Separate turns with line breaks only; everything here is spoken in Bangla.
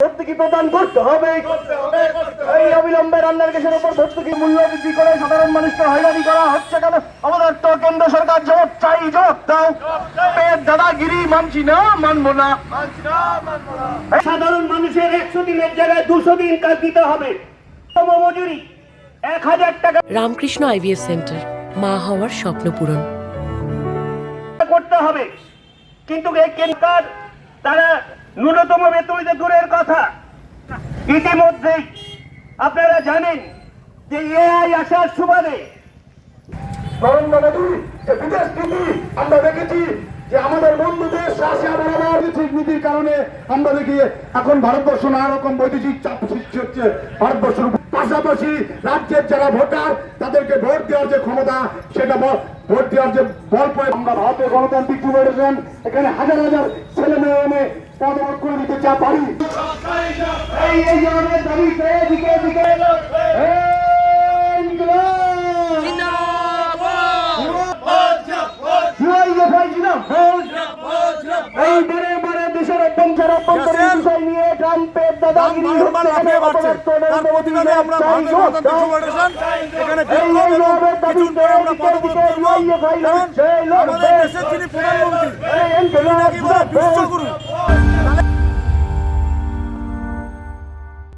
ভর্তুকি প্রদান করতে হবে। এই অবিলম্বে রান্নার গ্যাসের উপর ভর্তুকি মূল্য বৃদ্ধি করে সাধারণ মানুষকে হয়রানি করা হচ্ছে কেন? আমাদের তো কেন্দ্র সরকার জবাব চাই, জবাব দাও। দাদাগিরি মানছি না, মানবো না। সাধারণ মানুষের 100 দিনের জায়গায় 200 দিন কাজ দিতে হবে। মজুরি 1000 টাকা
রামকৃষ্ণ আইভিএফ সেন্টার, মা হওয়ার স্বপ্ন পূরণ
করতে হবে। কিন্তু এই কেন্দ্র তারা ন্যূনতম বেতন দূরের কথা, ইতিমধ্যেই আপনারা জানেন যে এআই আসার সুবাদে
নরেন্দ্র মোদী যে বিদেশ নীতি আমরা দেখেছি যে আমাদের বন্ধু দেশ রাশিয়া বরাবর বৈদেশিক নীতির কারণে আমরা দেখি এখন ভারতবর্ষ নানা রকম বৈদেশিক চাপ সৃষ্টি হচ্ছে ভারতবর্ষের উপর। পাশাপাশি রাজ্যের যারা ভোটার তাদেরকে ভোট দেওয়ার যে ক্ষমতা, সেটা ভোট দেওয়ার যে বল প্রয়োগ, আমরা ভারতের গণতান্ত্রিক ফেডারেশন এখানে হাজার হাজার ছেলে মেয়ে এনে পদভোট করে দিতে চা পারি। এই ধরনের দাবিতে এদিকে এদিকে দেশের অভ্যন্তরীণ বিষয় নিয়ে ট্রাম্পের দাদাগিরি
আমাদের দেশের যিনি প্রধানমন্ত্রী, বিশ্বগুরু